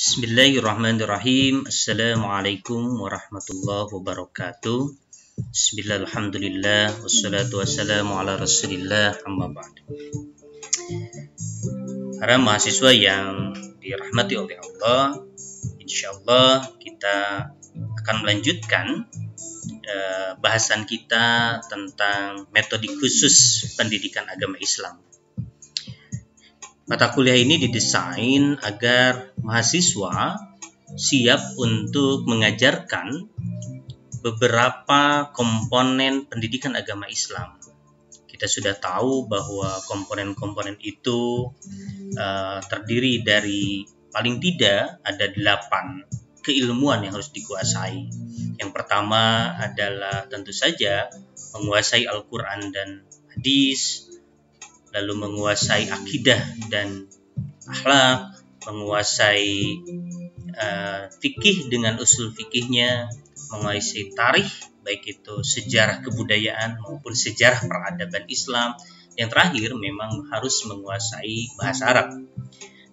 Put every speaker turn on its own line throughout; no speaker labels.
Bismillahirrahmanirrahim. Assalamualaikum warahmatullahi wabarakatuh. Bismillah, alhamdulillah, wassalatu wassalamu ala rasulillah, amma ba'd. Para mahasiswa yang dirahmati oleh Allah, insyaallah kita akan melanjutkan bahasan kita tentang metode khusus pendidikan agama Islam. Mata kuliah ini didesain agar mahasiswa siap untuk mengajarkan beberapa komponen pendidikan agama Islam. Kita sudah tahu bahwa komponen-komponen itu terdiri dari paling tidak ada 8 keilmuan yang harus dikuasai. Yang pertama adalah tentu saja menguasai Al-Quran dan hadis, lalu menguasai akidah dan akhlak, menguasai fikih dengan usul fikihnya, menguasai tarikh, baik itu sejarah kebudayaan maupun sejarah peradaban Islam. Yang terakhir memang harus menguasai bahasa Arab.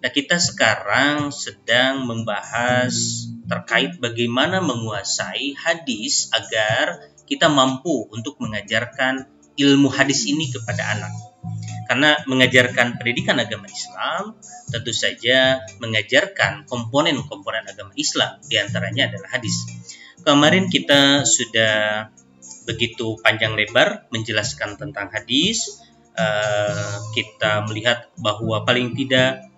Nah, kita sekarang sedang membahas terkait bagaimana menguasai hadis agar kita mampu untuk mengajarkan ilmu hadis ini kepada anak. Karena mengajarkan pendidikan agama Islam tentu saja mengajarkan komponen-komponen agama Islam, diantaranya adalah hadis. Kemarin kita sudah begitu panjang lebar menjelaskan tentang hadis. Kita melihat bahwa paling tidak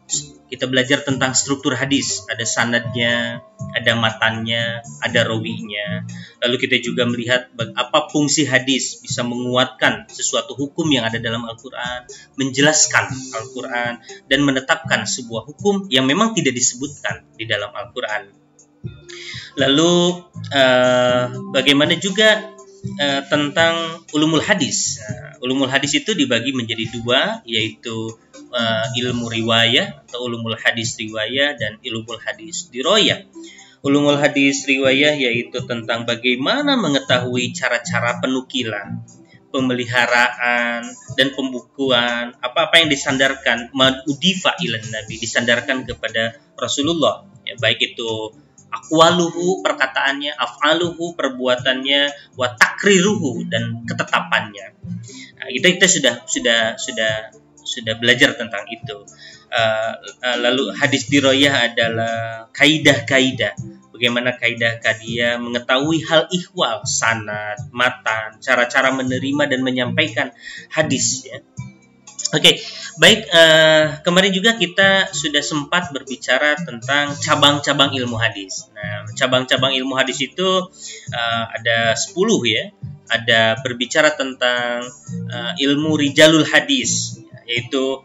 kita belajar tentang struktur hadis, ada sanadnya, ada matannya, ada rawinya. Lalu kita juga melihat apa fungsi hadis, bisa menguatkan sesuatu hukum yang ada dalam Al-Quran, menjelaskan Al-Quran, dan menetapkan sebuah hukum yang memang tidak disebutkan di dalam Al-Quran. Lalu bagaimana juga tentang ulumul hadis. Ulumul hadis itu dibagi menjadi 2, yaitu ilmu riwayah atau ulumul hadis riwayah dan ilmul hadis diroyah. Ulumul hadis riwayah yaitu tentang bagaimana mengetahui cara-cara penukilan, pemeliharaan, dan pembukuan, apa-apa yang disandarkan udifa ilan nabi, disandarkan kepada Rasulullah, ya, baik itu aqwaluhu, perkataannya, af'aluhu, perbuatannya, wa takriruhu, dan ketetapannya. Nah, kita sudah belajar tentang itu. Lalu hadis diroyah adalah kaidah-kaidah, bagaimana kaidah-kaidah mengetahui hal ihwal, sanad, matan, cara-cara menerima dan menyampaikan hadis, ya. Oke, baik. Kemarin juga kita sudah sempat berbicara tentang cabang-cabang ilmu hadis. Nah, cabang-cabang ilmu hadis itu ada 10, ya. Ada berbicara tentang ilmu rijalul hadis, yaitu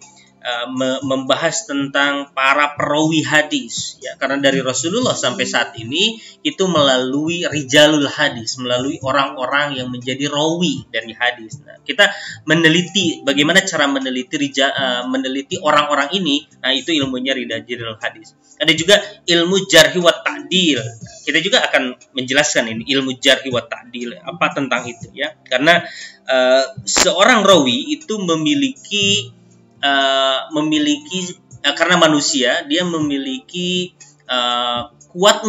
membahas tentang para perawi hadis, ya, karena dari Rasulullah sampai saat ini itu melalui rijalul hadis, melalui orang-orang yang menjadi rawi dari hadis. Nah, kita meneliti bagaimana cara meneliti orang-orang ini. Nah, itu ilmunya rijalul hadis. Ada juga ilmu jarhi wa ta'dil. Kita juga akan menjelaskan ini ilmu jarhi wa ta'dil, apa tentang itu, ya. Karena seorang rawi itu memiliki karena manusia, dia memiliki kuat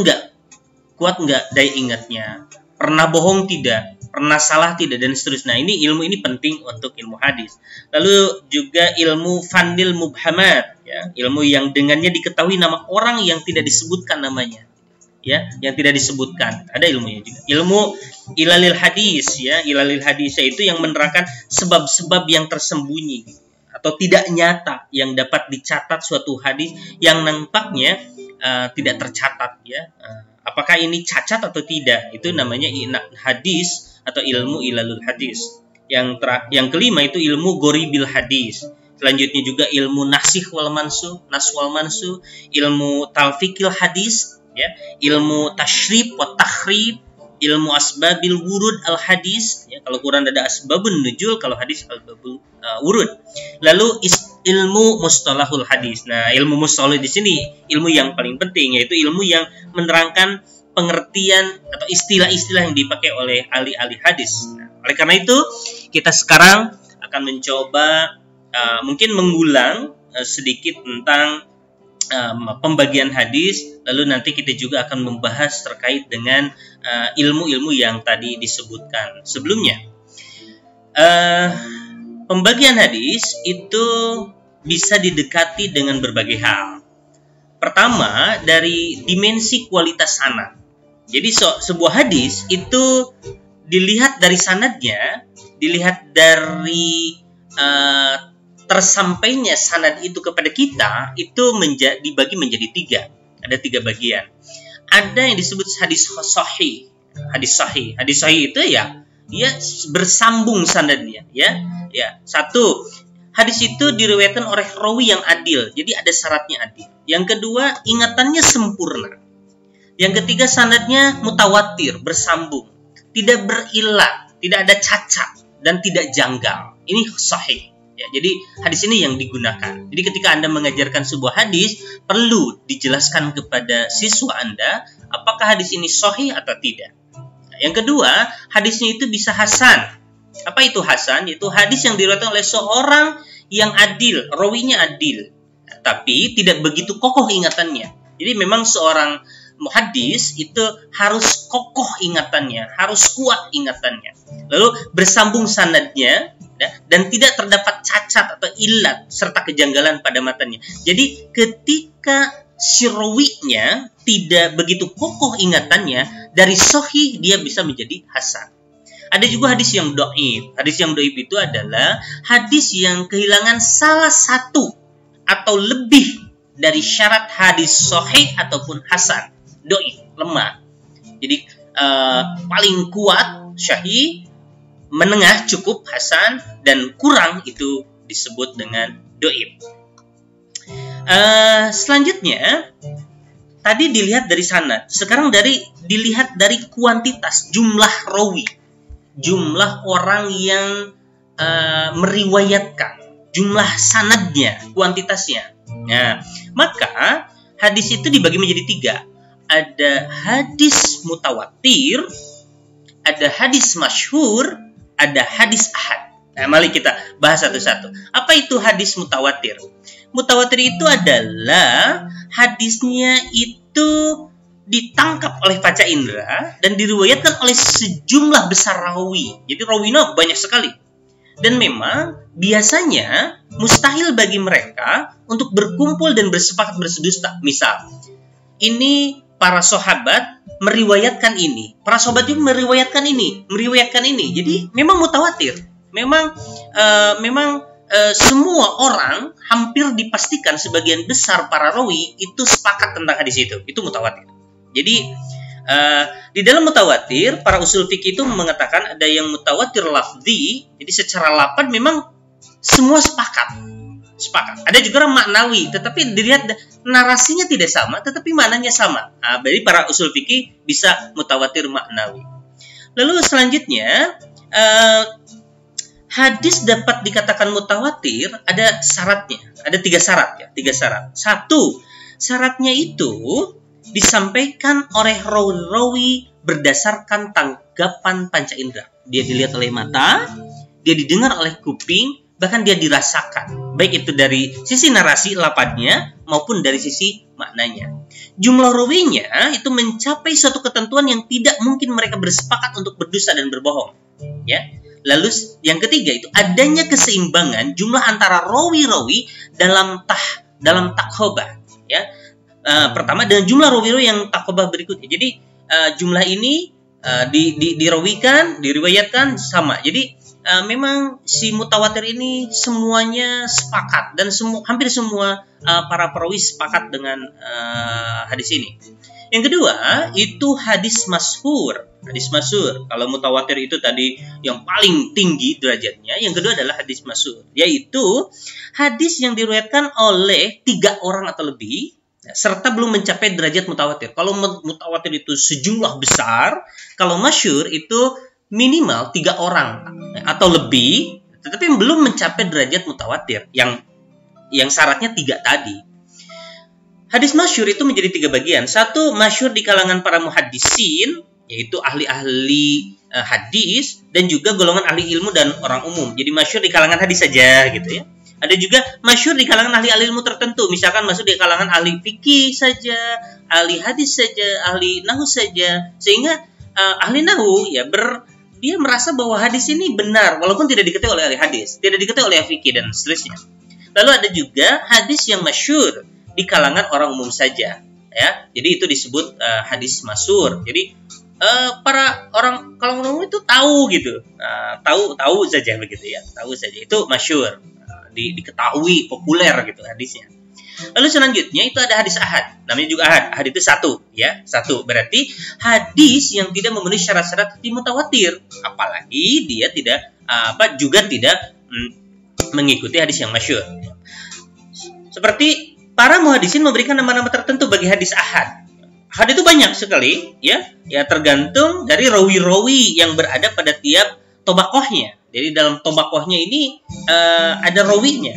enggak daya ingatnya, pernah bohong tidak, pernah salah tidak, dan seterusnya. Nah, ilmu ini penting untuk ilmu hadis. Lalu juga ilmu fandil mubhamat, ya, ilmu yang dengannya diketahui nama orang yang tidak disebutkan namanya, ya, yang tidak disebutkan, ada ilmunya juga. Ilmu ilalil hadis, ya, ilalil hadis itu yang menerangkan sebab-sebab yang tersembunyi atau tidak nyata yang dapat dicatat suatu hadis yang nampaknya tidak tercatat, ya. Apakah ini cacat atau tidak? Itu namanya hadis atau ilmu ilalul hadis. Yang kelima itu ilmu goribil hadis. Selanjutnya juga ilmu nasikh wal mansuh, nas wal mansuh, ilmu talfikil hadis, ya, ilmu tasyrib wa takhrib, ilmu asbabil wurud al hadis, ya, kalau Quran ada asbabun nuzul, kalau hadis asbabul wurud. Lalu ilmu mustalahul hadis. Nah, ilmu mustalah di sini ilmu yang paling penting, yaitu ilmu yang menerangkan pengertian atau istilah-istilah yang dipakai oleh ahli-ahli hadis. Nah, oleh karena itu kita sekarang akan mencoba mungkin mengulang sedikit tentang pembagian hadis, lalu nanti kita juga akan membahas terkait dengan ilmu-ilmu yang tadi disebutkan sebelumnya. Pembagian hadis itu bisa didekati dengan berbagai hal. Pertama, dari dimensi kualitas sanad. Jadi sebuah hadis itu dilihat dari sanadnya, dilihat dari tersampainya sanad itu kepada kita, itu dibagi menjadi 3. Ada 3 bagian. Ada yang disebut hadis sahih. Hadis sahih itu ya bersambung sanadnya, ya. Satu, hadis itu diriwayatkan oleh rawi yang adil, jadi ada syaratnya adil. Yang kedua, ingatannya sempurna. Yang ketiga, sanadnya mutawatir, bersambung, tidak berilah, tidak ada cacat dan tidak janggal. Ini sahih. Ya, jadi hadis ini yang digunakan. Jadi ketika Anda mengajarkan sebuah hadis, perlu dijelaskan kepada siswa Anda apakah hadis ini sahih atau tidak. Nah, yang kedua, hadisnya itu bisa hasan. Apa itu hasan? Yaitu hadis yang diriwayatkan oleh seorang yang adil, rawinya adil, tapi tidak begitu kokoh ingatannya. Jadi memang seorang muhaddis itu harus kokoh ingatannya, harus kuat ingatannya. Lalu bersambung sanadnya, dan tidak terdapat cacat atau ilat serta kejanggalan pada matanya. Jadi ketika si rawinya tidak begitu kokoh ingatannya, dari sahih dia bisa menjadi hasan. Ada juga hadis yang dhaif. Hadis yang dhaif itu adalah hadis yang kehilangan salah satu atau lebih dari syarat hadis sahih ataupun hasan. Dhaif, lemah. Jadi paling kuat sahih, menengah cukup hasan, dan kurang itu disebut dengan dhaif. Selanjutnya tadi dilihat dari sanad, sekarang dilihat dari kuantitas, jumlah rawi, jumlah orang yang meriwayatkan, jumlah sanadnya, kuantitasnya. Nah, maka hadis itu dibagi menjadi 3. Ada hadis mutawatir, ada hadis masyhur, ada hadis ahad. Nah, mari kita bahas satu-satu. Apa itu hadis mutawatir? Mutawatir itu adalah hadisnya itu ditangkap oleh panca indera dan diriwayatkan oleh sejumlah besar rawi. Jadi rawinya banyak sekali. Dan memang biasanya mustahil bagi mereka untuk berkumpul dan bersepakat bersedusta. Misal, ini para sahabat meriwayatkan ini, para sahabat juga meriwayatkan ini. Jadi memang mutawatir. Memang semua orang hampir dipastikan sebagian besar para rawi itu sepakat tentang hadis itu. Itu mutawatir. Jadi di dalam mutawatir, para usul fikih itu mengatakan ada yang mutawatir lafzi. Jadi secara lafaz memang semua sepakat. Ada juga maknawi, tetapi dilihat narasinya tidak sama, tetapi maknanya sama. Nah, berarti para usul fikih bisa mutawatir maknawi. Lalu selanjutnya, hadis dapat dikatakan mutawatir ada syaratnya. Ada 3 syarat ya, 3 syarat. 1, syaratnya itu disampaikan oleh rawi berdasarkan tanggapan panca indera. Dia dilihat oleh mata, dia didengar oleh kuping, bahkan dia dirasakan, baik itu dari sisi narasi lafadznya maupun dari sisi maknanya. Jumlah rawinya itu mencapai suatu ketentuan yang tidak mungkin mereka bersepakat untuk berdusta dan berbohong. Ya. Lalu yang ketiga itu adanya keseimbangan jumlah antara rawi-rawi dalam takhobah. Ya. Pertama, dengan jumlah rawi-rawi yang takhobah berikutnya. Jadi jumlah ini diriwayatkan sama. Jadi memang si mutawatir ini semuanya sepakat dan hampir semua para perawi sepakat dengan hadis ini. Yang kedua itu hadis masyhur. Hadis masyhur. Kalau mutawatir itu tadi yang paling tinggi derajatnya. Yang kedua adalah hadis masyhur, yaitu hadis yang diriwayatkan oleh 3 orang atau lebih serta belum mencapai derajat mutawatir. Kalau mutawatir itu sejumlah besar, kalau masyhur itu minimal 3 orang atau lebih, tetapi belum mencapai derajat mutawatir yang syaratnya 3 tadi. Hadis masyhur itu menjadi 3 bagian. 1, masyhur di kalangan para muhaddisin, yaitu ahli-ahli hadis dan juga golongan ahli ilmu dan orang umum. Jadi masyhur di kalangan hadis saja gitu ya. Ada juga masyhur di kalangan ahli ilmu tertentu, misalkan masuk di kalangan ahli fikih saja, ahli hadis saja, ahli nahwu saja, sehingga ahli nahwu ya dia merasa bahwa hadis ini benar walaupun tidak diketahui oleh ahli hadis, tidak diketahui oleh ahli fikih dan seterusnya. Lalu ada juga hadis yang masyhur di kalangan orang umum saja, ya. Jadi itu disebut hadis masyhur. Jadi para orang kalangan umum itu tahu gitu, tahu saja begitu ya, tahu saja itu masyhur. Diketahui populer gitu hadisnya. Lalu selanjutnya itu ada hadis ahad, namanya juga ahad. Ahad itu satu, ya, satu. Berarti hadis yang tidak memenuhi syarat-syarat hadis mutawatir, apalagi dia tidak juga tidak mengikuti hadis yang masyhur. Seperti para muhaddisin memberikan nama-nama tertentu bagi hadis ahad. Ahad itu banyak sekali, ya tergantung dari rawi-rawi yang berada pada tiap tobakohnya. Jadi dalam tobakohnya ini ada rawinya,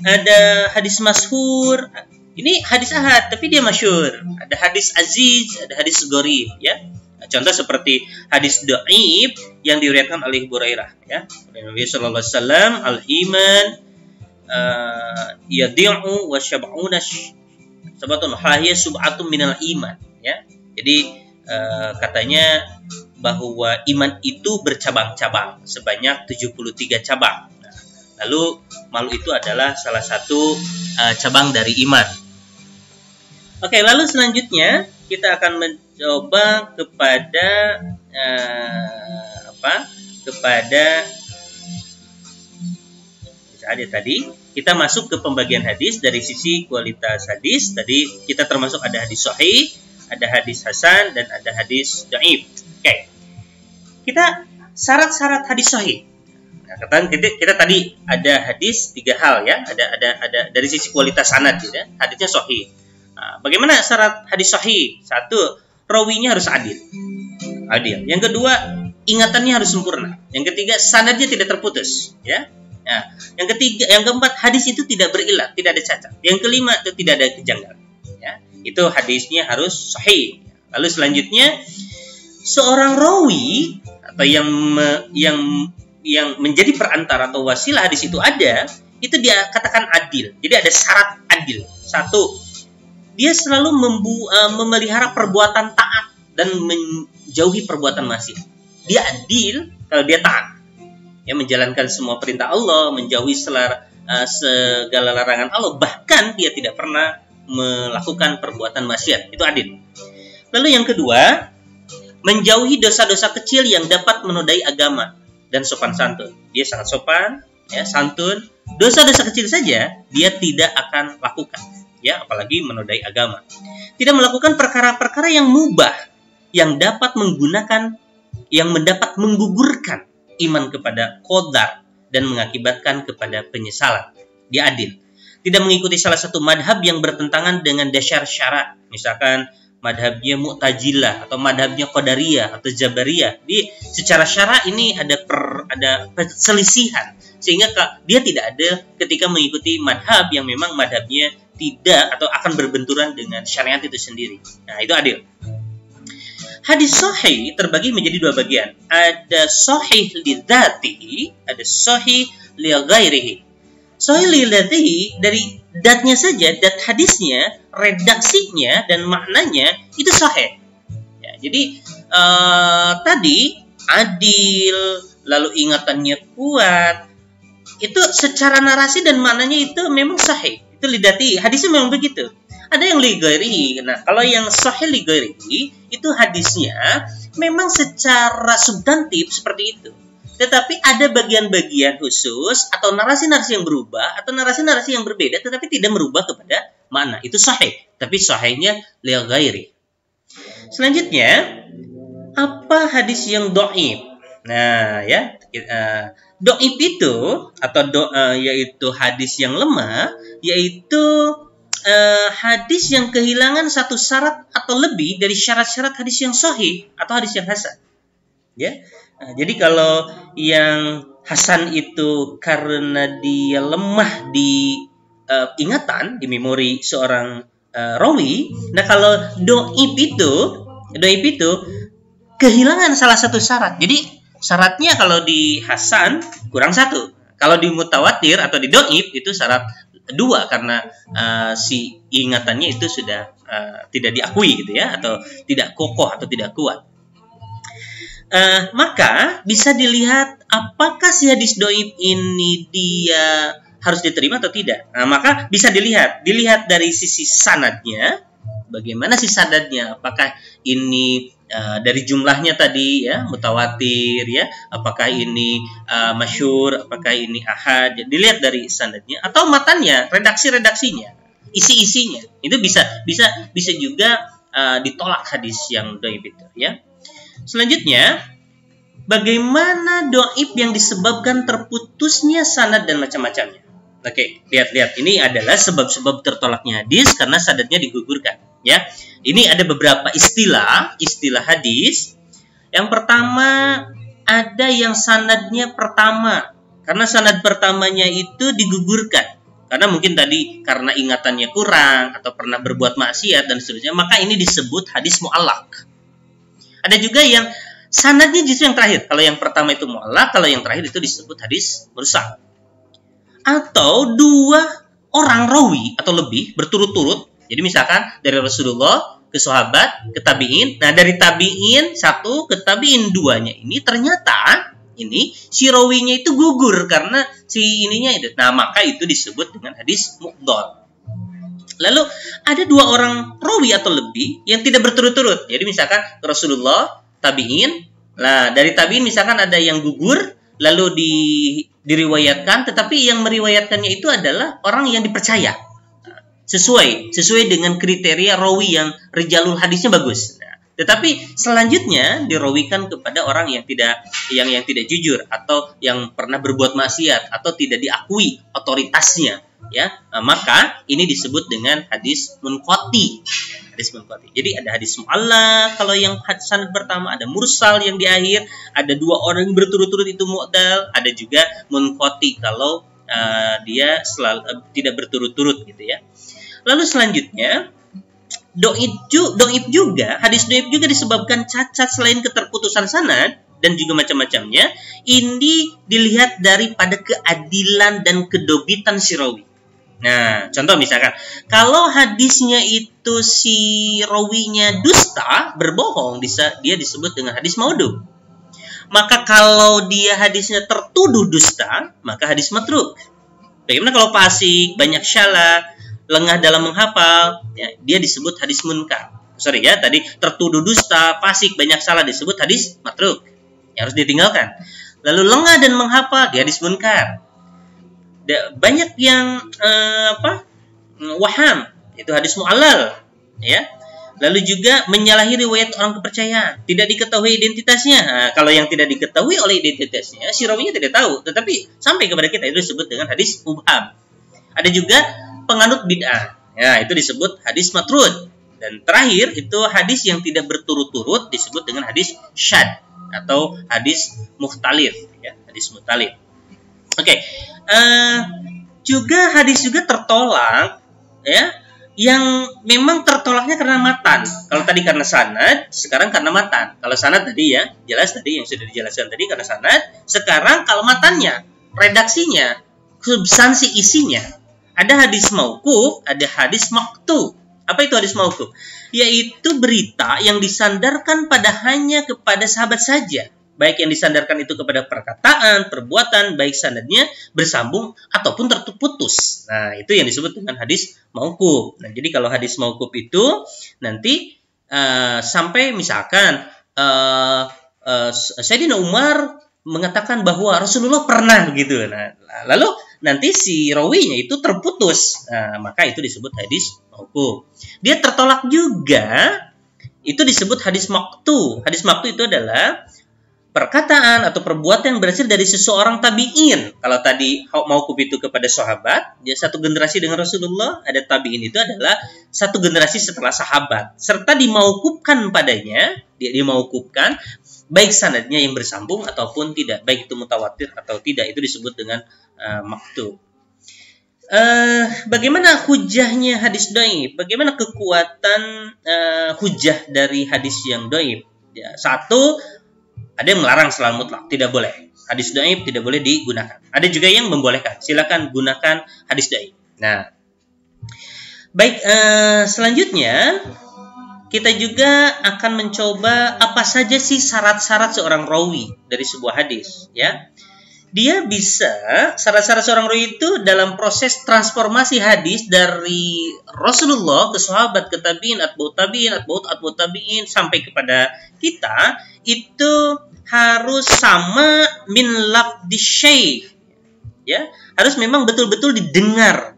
ada hadis masyhur. Ini hadis ahad tapi dia masyhur. Ada hadis aziz, ada hadis gharib, ya. Contoh seperti hadis dhaif yang diriwayatkan oleh Hurairah, ya. Nabi sallallahu alaihi wasallam, al-iman yadi'u wa syab'una sabatun hahiya sub'atun minal iman, ya. Jadi katanya bahwa iman itu bercabang-cabang sebanyak 73 cabang. Nah, lalu malu itu adalah salah satu cabang dari iman. Oke, lalu selanjutnya kita akan mencoba kepada tadi kita masuk ke pembagian hadis dari sisi kualitas hadis. Tadi kita termasuk ada hadis sahih, ada hadis hasan, dan ada hadis dhaif. Oke. Kita syarat-syarat hadis sahih. Nah, kita tadi ada hadis 3 hal, ya. Ada dari sisi kualitas sanad gitu, ya. Hadisnya sahih. Nah, bagaimana syarat hadis sahih? 1, rawinya harus adil. Yang kedua, ingatannya harus sempurna. Yang ketiga, sanadnya tidak terputus, ya. Nah, yang keempat, hadis itu tidak berilat, tidak ada cacat. Yang kelima, itu tidak ada kejanggalan, ya. Itu hadisnya harus sahih. Lalu selanjutnya, seorang rawi atau yang menjadi perantara atau wasilah hadis itu ada, itu dia katakan adil. Jadi ada syarat adil. 1, dia selalu memelihara perbuatan taat dan menjauhi perbuatan maksiat. Dia adil kalau dia taat, ya, menjalankan semua perintah Allah, menjauhi segala larangan Allah, bahkan dia tidak pernah melakukan perbuatan maksiat. Itu adil. Lalu yang kedua, menjauhi dosa-dosa kecil yang dapat menodai agama dan sopan santun. Dia sangat sopan, ya, santun. Dosa-dosa kecil saja dia tidak akan lakukan, ya, apalagi menodai agama. Tidak melakukan perkara-perkara yang mubah yang dapat mendapat menggugurkan iman kepada qadar dan mengakibatkan kepada penyesalan. Dia adil. Tidak mengikuti salah satu madhab yang bertentangan dengan dasar syara. Misalkan madhabnya Mu'tazilah atau madhabnya Qadariyah atau Jabariyah. Secara syara ini ada perselisihan, sehingga dia tidak ada ketika mengikuti madhab yang memang madhabnya tidak atau akan berbenturan dengan syariat itu sendiri. Nah, itu adil. Hadis sahih terbagi menjadi 2 bagian. Ada sahih li dzatihi, ada sahih li ghairihi. Sahih li dzatihi dari datnya saja, dat hadisnya, redaksinya dan maknanya itu sahih. Ya, jadi tadi adil, lalu ingatannya kuat, itu secara narasi dan maknanya itu memang sahih. Itu li dzatihi, hadisnya memang begitu. Ada yang li ghairihi. Nah, kalau yang sahih li ghairihi itu hadisnya memang secara substantif seperti itu. Tetapi ada bagian-bagian khusus atau narasi-narasi yang berubah atau narasi-narasi yang berbeda tetapi tidak merubah kepada makna. Itu sahih, tapi sahihnya li ghairi. Selanjutnya, apa hadis yang dhaif? Nah, ya, dhaif itu atau yaitu hadis yang lemah, yaitu hadis yang kehilangan satu syarat atau lebih dari syarat-syarat hadis yang sahih atau hadis yang hasan. Ya. Nah, jadi kalau yang hasan itu karena dia lemah di ingatan, di memori seorang rawi. Nah, kalau dhaif itu kehilangan salah satu syarat. Jadi syaratnya kalau di hasan kurang 1. Kalau di mutawatir atau di dhaif itu syarat dua, karena si ingatannya itu sudah tidak diakui gitu ya, atau tidak kokoh atau tidak kuat. Maka bisa dilihat apakah si hadis dhaif ini dia harus diterima atau tidak. Nah, maka bisa dilihat dari sisi sanadnya, bagaimana si sanadnya, apakah ini dari jumlahnya tadi ya mutawatir ya, apakah ini masyhur, apakah ini ahad. Dilihat dari sanadnya atau matanya, redaksinya, isi-isinya. Itu bisa juga ditolak hadis yang dhaif itu ya. Selanjutnya, bagaimana dhaif yang disebabkan terputusnya sanad dan macam-macamnya. Oke, lihat. Ini adalah sebab-sebab tertolaknya hadis karena sanadnya digugurkan. Ya, ini ada beberapa istilah hadis. Yang pertama, ada yang sanadnya pertama, karena sanad pertamanya itu digugurkan. Karena mungkin tadi karena ingatannya kurang atau pernah berbuat maksiat dan seterusnya, maka ini disebut hadis mu'allaq. Ada juga yang sanadnya justru yang terakhir. Kalau yang pertama itu mu'allaq, kalau yang terakhir itu disebut hadis mursal. Atau dua orang rawi atau lebih berturut-turut. Jadi misalkan dari Rasulullah ke sahabat, ke tabi'in. Nah, dari tabi'in satu ke tabi'in duanya ini ternyata ini si rawinya itu gugur karena si ininya itu. Nah, maka itu disebut dengan hadis mu'dhal. Lalu ada dua orang rawi atau lebih yang tidak berturut-turut. Jadi misalkan Rasulullah, tabi'in. Nah, dari tabi'in misalkan ada yang gugur lalu diriwayatkan, tetapi yang meriwayatkannya itu adalah orang yang dipercaya. Sesuai dengan kriteria rawi yang rijalul hadisnya bagus. Nah, tetapi selanjutnya dirawikan kepada orang yang tidak jujur atau yang pernah berbuat maksiat atau tidak diakui otoritasnya, ya. Nah, maka ini disebut dengan hadis munqati. Hadis munqati. Jadi ada hadis mu'allaq kalau yang sanad pertama, ada mursal yang di akhir, ada dua orang yang berturut-turut itu mu'dal, ada juga munqati kalau dia tidak berturut-turut gitu ya. Lalu selanjutnya, dhaif juga, hadis dhaif juga disebabkan cacat selain keterputusan sanad dan juga macam-macamnya. Ini dilihat daripada keadilan dan kedobitan si rawi. Nah, contoh misalkan, kalau hadisnya itu si rawinya dusta, berbohong, dia disebut dengan hadis maudhu. Maka kalau dia hadisnya tertuduh dusta, maka hadis matruk. Bagaimana kalau fasik, banyak syalah, lengah dalam menghafal, ya, dia disebut hadis munkar. Sorry ya, tadi tertuduh dusta, fasik, banyak salah disebut hadis matruk, yang harus ditinggalkan. Lalu lengah dan menghafal, dia hadis munkar. Banyak yang waham, itu hadis mu'allal, ya. Lalu juga menyalahi riwayat orang kepercayaan, tidak diketahui identitasnya. Nah, kalau yang tidak diketahui oleh identitasnya, si rawinya tidak tahu, tetapi sampai kepada kita itu disebut dengan hadis mubham. Ada juga penganut bid'ah, ya, itu disebut hadis matrud. Dan terakhir itu hadis yang tidak berturut-turut disebut dengan hadis syad atau hadis mukhtalif, ya, hadis mukhtalif. Oke, juga hadis juga tertolak, ya, yang memang tertolaknya karena matan. Kalau tadi karena sanad, sekarang karena matan. Kalau sanad tadi ya, jelas tadi yang sudah dijelaskan tadi karena sanad. Sekarang kalau matannya, redaksinya, substansi isinya, ada hadis mauquf, ada hadis maqtu. Apa itu hadis mauquf? Yaitu berita yang disandarkan hanya kepada sahabat saja. Baik yang disandarkan itu kepada perkataan, perbuatan, baik sanadnya bersambung ataupun terputus. Nah, itu yang disebut dengan hadis mauquf. Nah, jadi kalau hadis mauquf itu nanti sampai misalkan Sayyidina Umar mengatakan bahwa Rasulullah pernah begitu. Nah, lalu nanti si rawinya itu terputus. Nah, maka itu disebut hadis mauquf. Dia tertolak juga, itu disebut hadis maqtu. Hadis maqtu itu adalah perkataan atau perbuatan yang berasal dari seseorang tabi'in. Kalau tadi mauquf itu kepada sahabat, dia satu generasi dengan Rasulullah, ada tabi'in itu adalah satu generasi setelah sahabat. Serta dimauqufkan padanya, dia dimauqufkan baik sanadnya yang bersambung ataupun tidak, baik itu mutawatir atau tidak, itu disebut dengan maqtu. Bagaimana hujahnya hadis dhaif? Bagaimana kekuatan hujah dari hadis yang dhaif? Ya, satu, ada yang melarang selalu mutlak, tidak boleh. Hadis dhaif tidak boleh digunakan. Ada juga yang membolehkan. Silakan gunakan hadis dhaif. Nah, baik, selanjutnya kita juga akan mencoba apa saja sih syarat-syarat seorang rawi dari sebuah hadis, ya. Dia bisa, syarat-syarat seorang rawi itu dalam proses transformasi hadis dari Rasulullah ke sahabat, ke tabi'in, atba'ut tabi'in, atba'ut tabi'in sampai kepada kita, itu harus sama min lafdhi syekh, ya. Harus memang betul-betul didengar,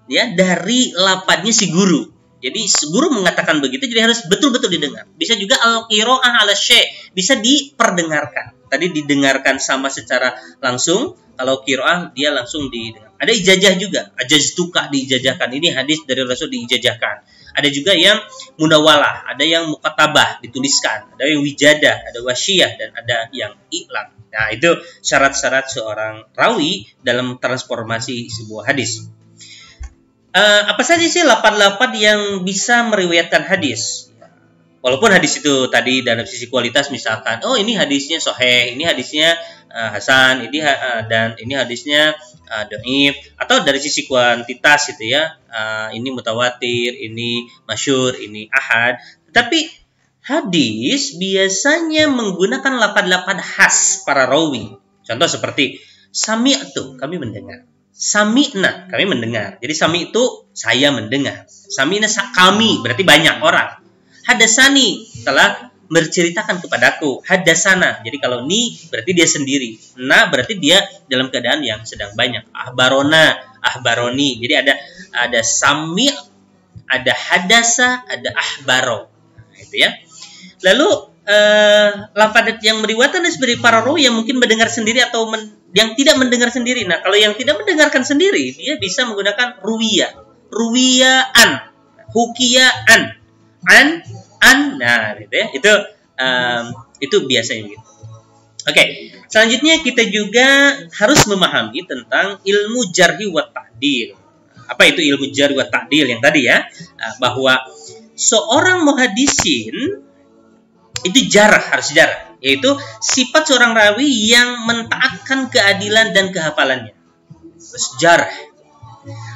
ya, dari lafadznya si guru. Jadi guru mengatakan begitu, jadi harus betul-betul didengar. Bisa juga al-qira'ah ala syekh, bisa diperdengarkan. Tadi didengarkan sama secara langsung, kalau qira'ah dia langsung didengar. Ada ijazah juga, ajaztuka diijazahkan. Ini hadis dari Rasul diijazahkan. Ada juga yang munawalah, ada yang mukatabah dituliskan, ada yang wijadah, ada wasiyah, dan ada yang iklan. Nah, itu syarat-syarat seorang rawi dalam transformasi sebuah hadis. Apa saja sih lafaz-lafaz yang bisa meriwayatkan hadis? Walaupun hadis itu tadi dalam sisi kualitas misalkan, oh ini hadisnya sahih, ini hadisnya hasan, ini dan ini hadisnya dhaif, atau dari sisi kuantitas gitu ya, ini mutawatir, ini masyhur, ini ahad. Tetapi hadis biasanya menggunakan lafaz-lafaz khas para rawi. Contoh seperti sami'tu, kami mendengar. Sami'na, kami mendengar. Jadi sami itu saya mendengar. Sami'na kami, berarti banyak orang. Hadasani, telah berceritakan kepadaku. Hadasana, jadi kalau ni berarti dia sendiri. Na berarti dia dalam keadaan yang sedang banyak. Ahbarona, ahbaroni. Jadi ada sami, ada hadasa, ada ahbaro. Nah, itu ya. Lalu lafaz yang meriwayatkan dari para rawi yang mungkin mendengar sendiri atau yang tidak mendengar sendiri. Nah, kalau yang tidak mendengarkan sendiri, dia bisa menggunakan ruwiya, ruwiyaan, hukiyaan, an, nah, gitu ya. Itu biasanya gitu. Oke, selanjutnya kita juga harus memahami tentang ilmu jarhi wa ta'dil. Apa itu ilmu jarhi wa ta'dil yang tadi ya? Bahwa seorang muhaddisin itu harus jarah, yaitu sifat seorang rawi yang mentaatkan keadilan dan kehafalannya. Terus jarah.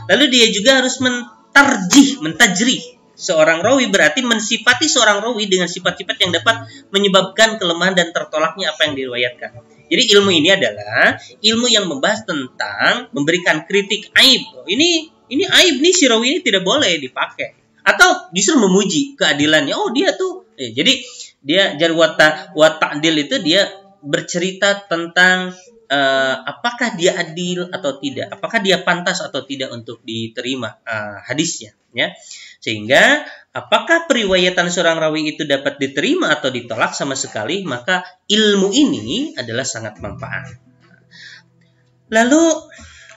Lalu dia juga harus mentajrih seorang rawi, berarti mensifati seorang rawi dengan sifat-sifat yang dapat menyebabkan kelemahan dan tertolaknya apa yang diriwayatkan. Jadi ilmu ini adalah ilmu yang membahas tentang memberikan kritik aib. Ini aib nih, si rawi ini tidak boleh dipakai. Atau justru memuji keadilannya. Oh, dia tuh. Jadi dia jarh wa ta'dil itu dia bercerita tentang apakah dia adil atau tidak, apakah dia pantas atau tidak untuk diterima hadisnya, ya. Sehingga apakah periwayatan seorang rawi itu dapat diterima atau ditolak sama sekali, maka ilmu ini adalah sangat manfaat. Lalu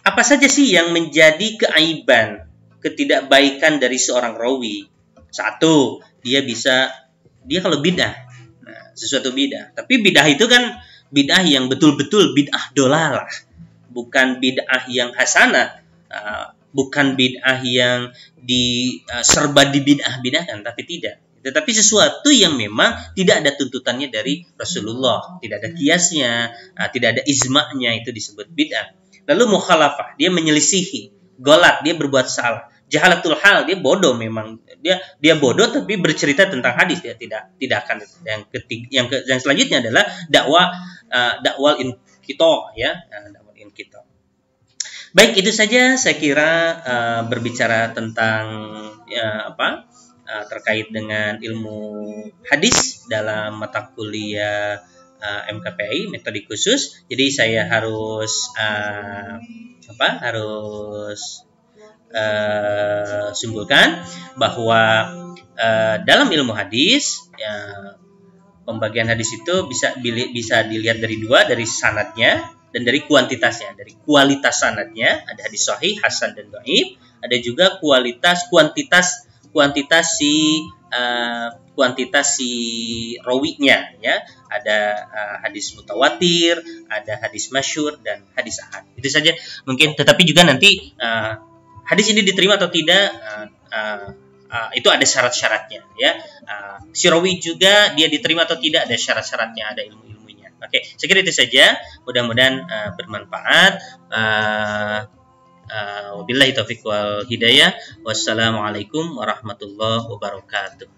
apa saja sih yang menjadi keaiban, ketidakbaikan dari seorang rawi? Satu, dia kalau bid'ah, sesuatu bid'ah. Tapi bid'ah itu kan bid'ah yang betul-betul bid'ah dolalah, bukan bid'ah yang hasanah, bukan bid'ah yang serba dibid'ah-bid'ahkan, tapi tidak. Tetapi sesuatu yang memang tidak ada tuntutannya dari Rasulullah, tidak ada kiasnya, tidak ada ijma'nya, itu disebut bid'ah. Lalu mukhalafah, dia menyelisihi, golat, dia berbuat salah. Jahalatul hal, dia bodoh memang. Dia bodoh tapi bercerita tentang hadis, dia tidak akan. Yang selanjutnya adalah dakwal inkito, ya, dakwal inkito. Baik, itu saja saya kira berbicara tentang terkait dengan ilmu hadis dalam mata kuliah MKPI, metode khusus. Jadi saya harus simpulkan bahwa dalam ilmu hadis, pembagian hadis itu bisa dilihat dari sanadnya dan dari kuantitasnya. Dari kualitas sanadnya ada hadis sahih, hasan, dan dhaif. Ada juga kuantitas si rawinya, ya. Ada hadis mutawatir, ada hadis masyhur, dan hadis ahad. Itu saja mungkin. Tetapi juga nanti hadis ini diterima atau tidak, itu ada syarat-syaratnya, ya. Si rawi juga dia diterima atau tidak ada syarat-syaratnya, ada ilmu-ilmunya. Oke, sekira itu saja. Mudah-mudahan bermanfaat. Wabillahi taufiq wal hidayah. Wassalamualaikum warahmatullahi wabarakatuh.